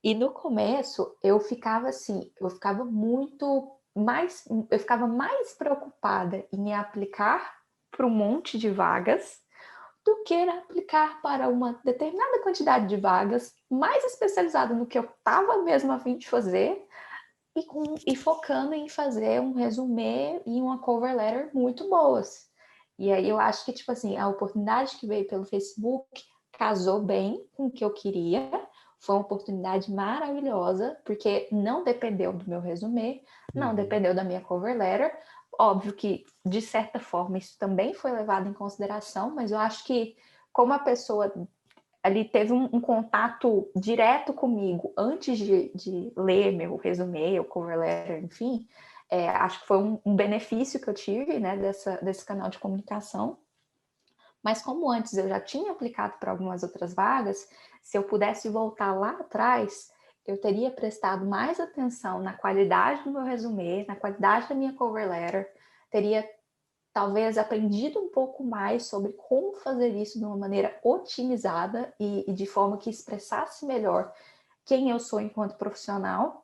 E no começo eu ficava assim, eu ficava mais preocupada em aplicar para um monte de vagas do que aplicar para uma determinada quantidade de vagas, mais especializada no que eu estava mesmo a fim de fazer e focando em fazer um resumê e uma cover letter muito boas. E aí eu acho que, tipo assim, a oportunidade que veio pelo Facebook casou bem com o que eu queria. Foi uma oportunidade maravilhosa, porque não dependeu do meu resumê, não dependeu da minha cover letter. Óbvio que, de certa forma, isso também foi levado em consideração, mas eu acho que, como a pessoa ali teve um contato direto comigo antes de ler meu resumê, o cover letter, enfim, acho que foi um benefício que eu tive, né, desse canal de comunicação. Mas como antes eu já tinha aplicado para algumas outras vagas, se eu pudesse voltar lá atrás, eu teria prestado mais atenção na qualidade do meu resumê, na qualidade da minha cover letter, teria talvez aprendido um pouco mais sobre como fazer isso de uma maneira otimizada e de forma que expressasse melhor quem eu sou enquanto profissional,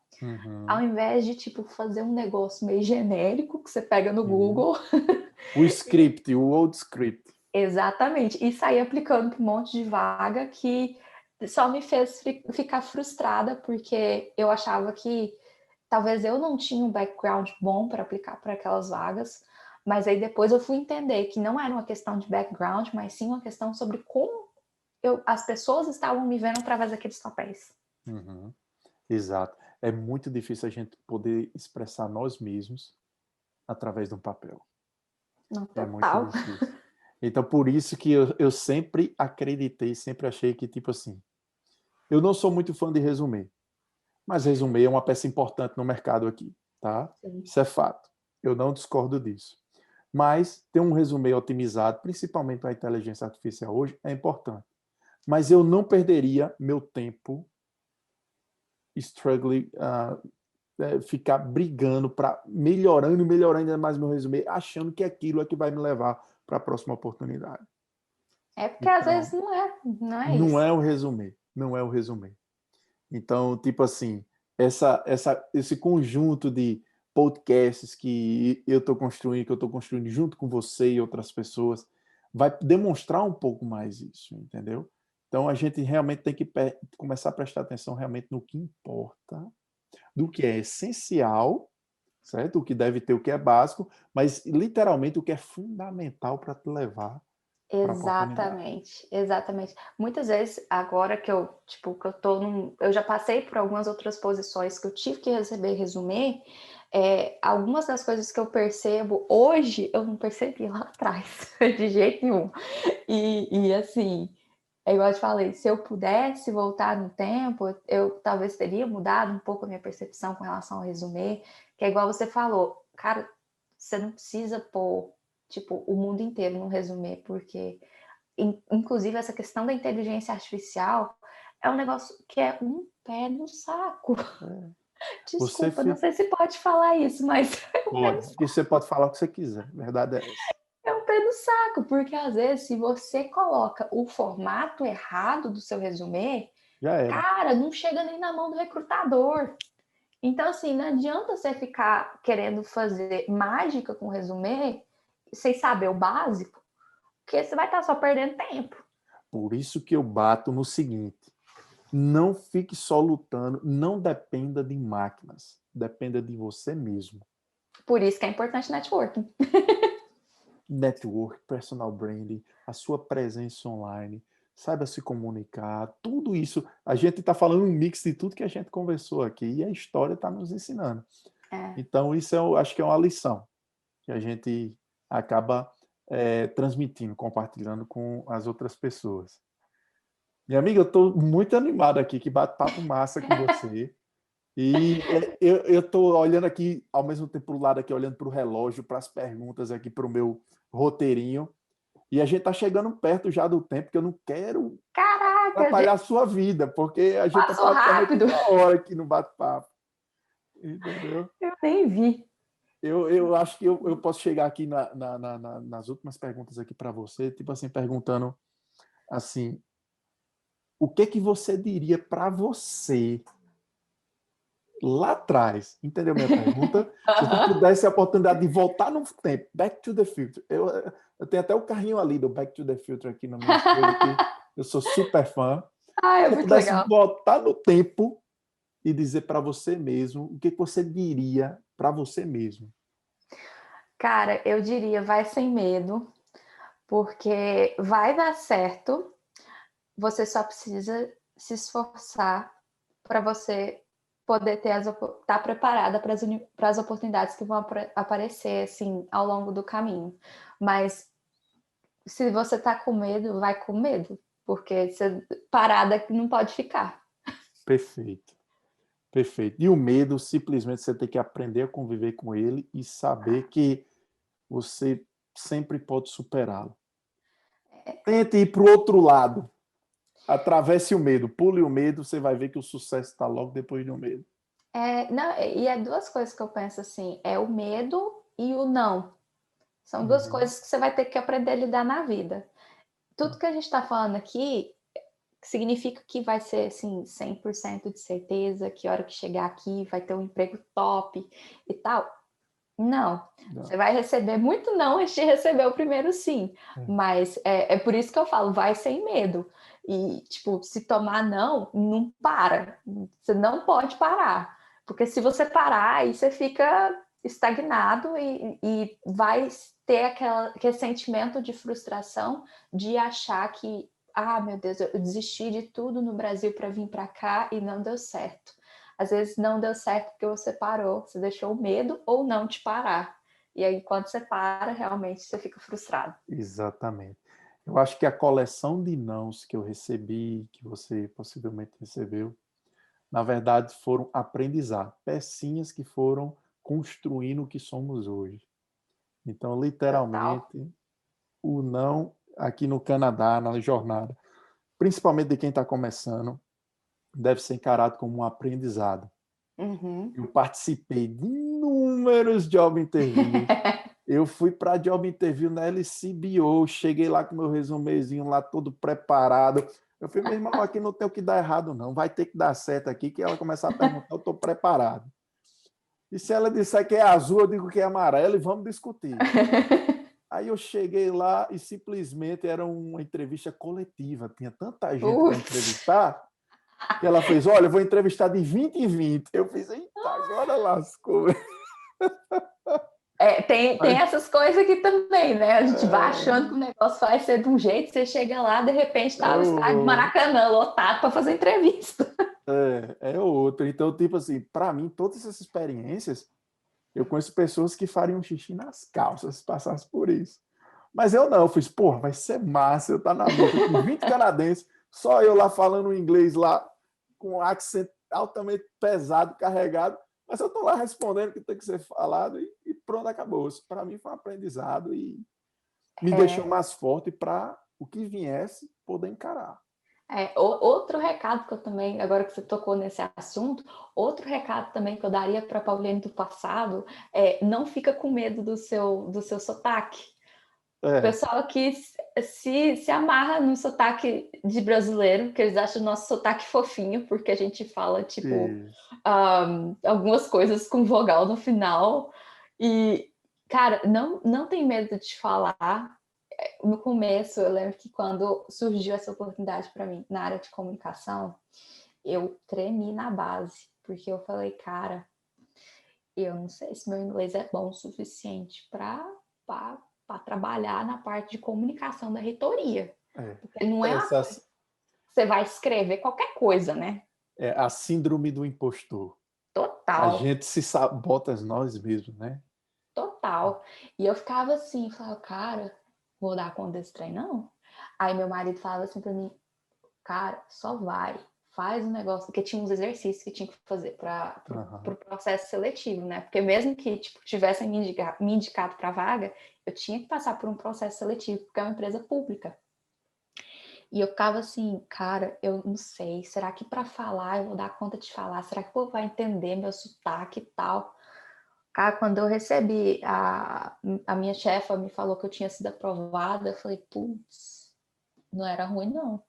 ao Uhum. invés de tipo fazer um negócio meio genérico que você pega no Uhum. Google. O script, o old script. Exatamente, e sair aplicando para um monte de vaga que só me fez ficar frustrada porque eu achava que talvez eu não tinha um background bom para aplicar para aquelas vagas, mas aí depois eu fui entender que não era uma questão de background, mas sim uma questão sobre como as pessoas estavam me vendo através daqueles papéis. Uhum. Exato. É muito difícil a gente poder expressar nós mesmos através de um papel. Não, É muito total. difícil. Então, por isso que eu sempre acreditei, sempre achei que, tipo assim, eu não sou muito fã de resumê, mas resumê é uma peça importante no mercado aqui, tá? Sim. Isso é fato. Eu não discordo disso. Mas ter um resumê otimizado, principalmente a inteligência artificial hoje, é importante. Mas eu não perderia meu tempo struggling, ficar brigando para melhorando e melhorando ainda mais meu resumê, achando que aquilo é que vai me levar para a próxima oportunidade. É porque às vezes Então, não é não isso. é o resumê, não é o resumê. Então, tipo assim, esse conjunto de podcasts que eu estou construindo, que eu estou construindo junto com você e outras pessoas, vai demonstrar um pouco mais isso, entendeu? Então, a gente realmente tem que começar a prestar atenção realmente no que importa, do que é essencial, certo? O que deve ter, o que é básico, mas literalmente o que é fundamental para te levar para a oportunidade. Exatamente, exatamente. Muitas vezes, agora que eu, tipo, que eu tô eu já passei por algumas outras posições que eu tive que receber resumê, algumas das coisas que eu percebo hoje, eu não percebi lá atrás, de jeito nenhum. E assim, é igual eu te falei, se eu pudesse voltar no tempo, eu talvez teria mudado um pouco a minha percepção com relação ao resumê, que é igual você falou, cara, você não precisa pôr, tipo, o mundo inteiro no resumê, porque, inclusive, essa questão da inteligência artificial é um negócio que é um pé no saco. É. Você Desculpa, não fica... sei se pode falar isso, mas é um pé no Pode, porque saco. você pode falar o que você quiser, a verdade é essa. É um pé no saco, porque às vezes, se você coloca o formato errado do seu resumê, Já era. cara, não chega nem na mão do recrutador. Então, assim, não adianta você ficar querendo fazer mágica com resumê sem saber o básico, porque você vai estar só perdendo tempo. Por isso que eu bato no seguinte: não fique só lutando, não dependa de máquinas, dependa de você mesmo. Por isso que é importante networking. Network, personal branding, a sua presença online, saiba se comunicar, tudo isso. A gente está falando um mix de tudo que a gente conversou aqui e a história está nos ensinando. É, Então, isso eu acho que é uma lição que a gente acaba transmitindo, compartilhando com as outras pessoas. Minha amiga, eu estou muito animado aqui, que bate-papo massa com você. E eu estou olhando aqui, ao mesmo tempo, para o lado aqui, olhando para o relógio, para as perguntas aqui, para o meu roteirinho. E a gente está chegando perto já do tempo, que eu não quero Caraca, atrapalhar a sua vida, porque a gente está passou praticamente rápido. 1 hora aqui no bate-papo. Entendeu? Eu nem vi. Eu acho que eu posso chegar aqui nas últimas perguntas aqui para você, tipo assim, perguntando assim, o que que você diria para você lá atrás? Entendeu minha pergunta? Se você Aham. pudesse a oportunidade de voltar no tempo, Back to the Future. Eu tenho até o carrinho ali do Back to the Future aqui na minha coisa, que eu sou super fã. Ah, Se é você muito pudesse legal. voltar no tempo e dizer para você mesmo, o que que você diria para você mesmo? Cara, eu diria, vai sem medo, porque vai dar certo. Você só precisa se esforçar para você poder ter estar preparada para as oportunidades que vão aparecer assim ao longo do caminho. Mas se você tá com medo, vai com medo, porque você parada não pode ficar. Perfeito. Perfeito. E o medo, simplesmente você tem que aprender a conviver com ele e saber que você sempre pode superá-lo. Tente ir para o outro lado. Atravesse o medo, pule o medo, você vai ver que o sucesso está logo depois do medo. Não, e é duas coisas que eu penso assim, é o medo e o não. São duas Uhum. coisas que você vai ter que aprender a lidar na vida. Tudo que a gente está falando aqui significa que vai ser assim 100% de certeza que a hora que chegar aqui vai ter um emprego top e tal. Não, Não. você vai receber muito não antes de receber o primeiro sim, É. mas é por isso que eu falo, vai sem medo. E, tipo, se tomar não, não para. Você não pode parar. Porque se você parar, aí você fica estagnado e vai ter aquele sentimento de frustração de achar que, ah, meu Deus, eu desisti de tudo no Brasil para vir para cá e não deu certo. Às vezes não deu certo porque você parou, você deixou o medo ou não te parar. E aí, quando você para, realmente você fica frustrado. Exatamente. Eu acho que a coleção de nãos que eu recebi, que você possivelmente recebeu, na verdade foram aprendizado, pecinhas que foram construindo o que somos hoje. Então, Total. literalmente, o não aqui no Canadá, na jornada, principalmente de quem está começando, deve ser encarado como um aprendizado. Uhum. Eu participei de inúmeros job interviews. Eu fui para job interview na LCBO, cheguei lá com meu resumezinho lá todo preparado. Eu falei, meu irmão, aqui não tem o que dar errado, não. Vai ter que dar certo aqui, que ela começar a perguntar, eu estou preparado. E se ela disser que é azul, eu digo que é amarelo e vamos discutir. Aí eu cheguei lá e simplesmente era uma entrevista coletiva. Tinha tanta gente para Putz. entrevistar que ela fez, olha, eu vou entrevistar de 20 em 20. Eu fiz, eita, agora lascou. Tem Mas, essas coisas aqui também, né? A gente vai achando que é, o negócio vai ser de um jeito, você chega lá, de repente tá é, no estádio do o, Maracanã, lotado para fazer entrevista. é outro. Então, tipo assim, para mim, todas essas experiências, eu conheço pessoas que fariam xixi nas calças se passasse por isso. Mas eu não, eu fiz, porra, vai ser massa eu estar na mesa com 20 canadenses, só eu lá falando inglês lá, com um accent altamente pesado, carregado, mas eu estou lá respondendo o que tem que ser falado e pronto, acabou. Isso para mim foi um aprendizado e me deixou É, mais forte para o que viesse poder encarar. outro recado que eu também, agora que você tocou nesse assunto, outro recado também que eu daria para a Pauline do passado é não fica com medo do seu sotaque. O É, pessoal aqui se amarra no sotaque de brasileiro, que eles acham o nosso sotaque fofinho, porque a gente fala, tipo, isso. algumas coisas com vogal no final. E, cara, não tem medo de falar. No começo, eu lembro que quando surgiu essa oportunidade para mim na área de comunicação, eu tremi na base, porque eu falei, cara, eu não sei se meu inglês é bom o suficiente para trabalhar na parte de comunicação da reitoria. É. Porque não é uma coisa Essas, que você vai escrever qualquer coisa, né? é a síndrome do impostor. A Total, gente se sabota nós mesmos, né? total. E eu ficava assim, falava, cara, vou dar conta desse trem, não? Aí meu marido falava assim para mim, cara, só vai, faz o negócio, porque tinha uns exercícios que tinha que fazer para o processo seletivo, né? Porque mesmo que tipo, tivessem me indicado para a vaga, eu tinha que passar por um processo seletivo, porque é uma empresa pública. E eu ficava assim, cara, eu não sei, será que para falar eu vou dar conta de falar? Será que o povo vai entender meu sotaque e tal? Cara, quando eu recebi, a minha chefa me falou que eu tinha sido aprovada, eu falei, putz, não era ruim, não.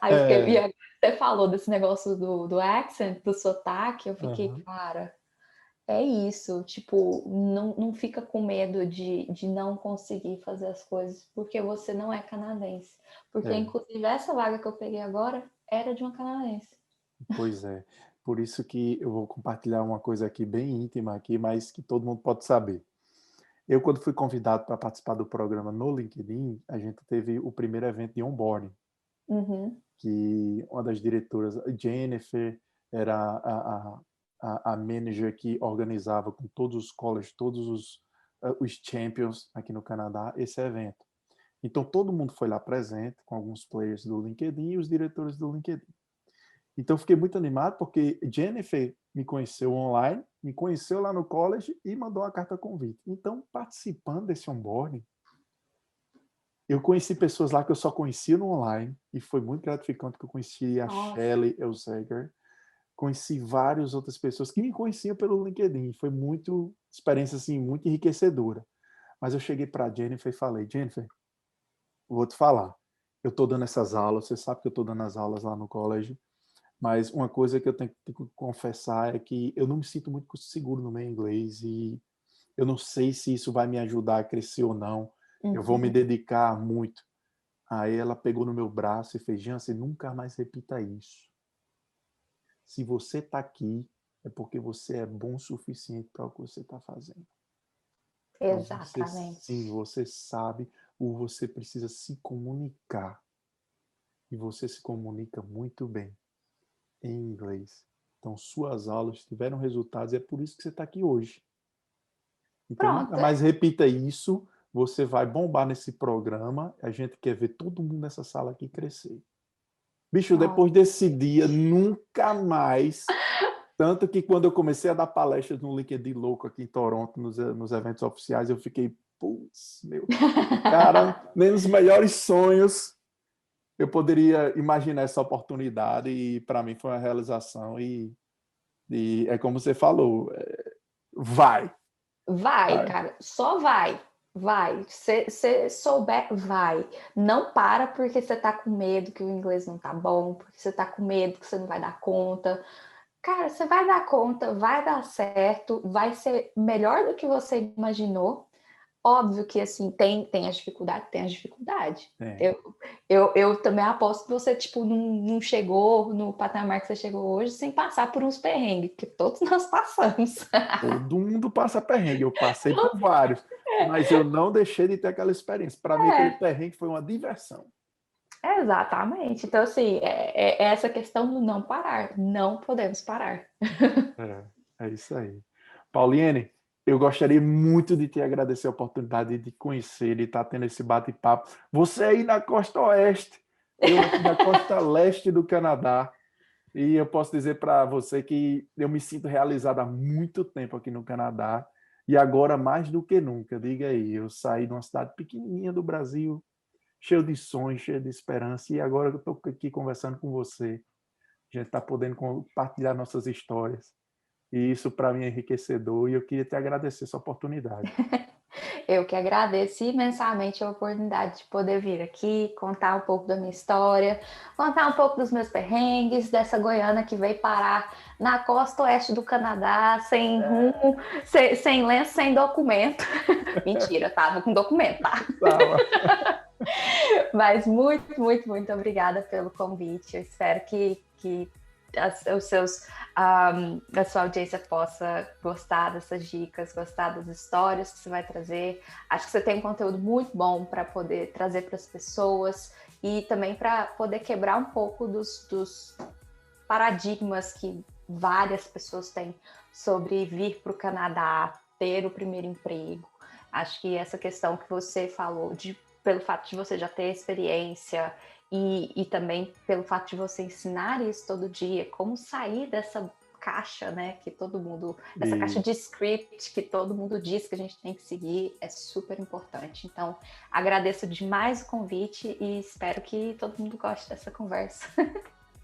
Aí eu fiquei, e agora você falou desse negócio do accent, do sotaque, eu fiquei, cara, é isso, tipo, não fica com medo de não conseguir fazer as coisas, porque você não é canadense. Porque, inclusive, essa vaga que eu peguei agora era de uma canadense. Pois é. Por isso que eu vou compartilhar uma coisa aqui bem íntima aqui, mas que todo mundo pode saber. Eu, quando fui convidado para participar do programa no LinkedIn, a gente teve o primeiro evento de onboarding, que uma das diretoras, a Jennifer, era a manager que organizava com todos os colleges, todos os champions aqui no Canadá, esse evento. Então, todo mundo foi lá presente, com alguns players do LinkedIn e os diretores do LinkedIn. Então, fiquei muito animado, porque Jennifer me conheceu online, me conheceu lá no college e mandou a carta convite. Então, participando desse onboarding, eu conheci pessoas lá que eu só conhecia no online, e foi muito gratificante que eu conheci a Shelley Elzeger, conheci várias outras pessoas que me conheciam pelo LinkedIn. Foi muito experiência assim, muito enriquecedora. Mas eu cheguei para a Jennifer e falei, Jennifer, vou te falar, eu estou dando essas aulas, você sabe que eu estou dando as aulas lá no college, mas uma coisa que eu tenho que confessar é que eu não me sinto muito seguro no meu inglês e eu não sei se isso vai me ajudar a crescer ou não. Eu vou me dedicar muito. Aí ela pegou no meu braço e fez, Jean, você nunca mais repita isso. Se você está aqui, é porque você é bom o suficiente para o que você está fazendo. Exatamente. Então, você sabe ou você precisa se comunicar. E você se comunica muito bem em inglês. Então, suas aulas tiveram resultados e é por isso que você está aqui hoje. Então, nunca mais repita isso. Você vai bombar nesse programa. A gente quer ver todo mundo nessa sala aqui crescer. Bicho, depois desse dia, nunca mais. Tanto que quando eu comecei a dar palestras no LinkedIn louco aqui em Toronto, nos eventos oficiais, eu fiquei, putz, meu cara, nem nos melhores sonhos eu poderia imaginar essa oportunidade e para mim foi uma realização e é como você falou, vai. Vai, cara, só vai. Vai. Se souber, vai. Não para porque você tá com medo que o inglês não tá bom, porque você tá com medo que você não vai dar conta. Cara, você vai dar conta, vai dar certo, vai ser melhor do que você imaginou. Óbvio que, assim, tem as dificuldades, tem as dificuldades. Eu também aposto que você, tipo, não chegou no patamar que você chegou hoje sem passar por uns perrengues, que todos nós passamos. Todo mundo passa perrengue, eu passei por vários, mas eu não deixei de ter aquela experiência. Para mim, aquele perrengue foi uma diversão. Exatamente. Então, assim, é essa questão do não parar. Não podemos parar. É isso aí. Pauline, eu gostaria muito de te agradecer a oportunidade de te conhecer, de estar tendo esse bate-papo. Você aí na costa oeste, eu aqui na costa leste do Canadá. E eu posso dizer para você que eu me sinto realizado há muito tempo aqui no Canadá. E agora, mais do que nunca, diga aí, eu saí de uma cidade pequenininha do Brasil, cheio de sonhos, cheio de esperança. E agora eu estou aqui conversando com você. A gente está podendo compartilhar nossas histórias. E isso para mim é enriquecedor e eu queria te agradecer essa oportunidade. Eu que agradeço imensamente a oportunidade de poder vir aqui, contar um pouco da minha história, contar um pouco dos meus perrengues, dessa goiana que veio parar na costa oeste do Canadá, sem rumo, sem lenço, sem documento. Mentira, tava com documento, tá? Mas muito, muito, muito obrigada pelo convite. Eu espero que a sua audiência possa gostar dessas dicas, gostar das histórias que você vai trazer. Acho que você tem um conteúdo muito bom para poder trazer para as pessoas e também para poder quebrar um pouco dos paradigmas que várias pessoas têm sobre vir para o Canadá, ter o primeiro emprego. Acho que essa questão que você falou de pelo fato de você já ter experiência e também pelo fato de você ensinar isso todo dia, como sair dessa caixa, né, que todo mundo, essa caixa de script que todo mundo diz que a gente tem que seguir, é super importante. Então, agradeço demais o convite e espero que todo mundo goste dessa conversa.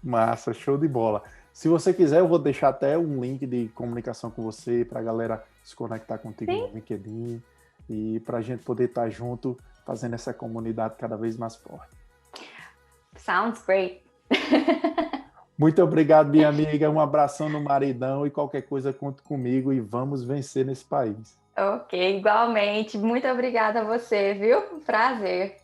Massa, show de bola. Se você quiser, eu vou deixar até um link de comunicação com você para a galera se conectar contigo no LinkedIn e para a gente poder estar junto fazendo essa comunidade cada vez mais forte. Sounds great. Muito obrigado, minha amiga. Um abração no maridão e qualquer coisa, conte comigo e vamos vencer nesse país. Ok, igualmente. Muito obrigada a você, viu? Prazer.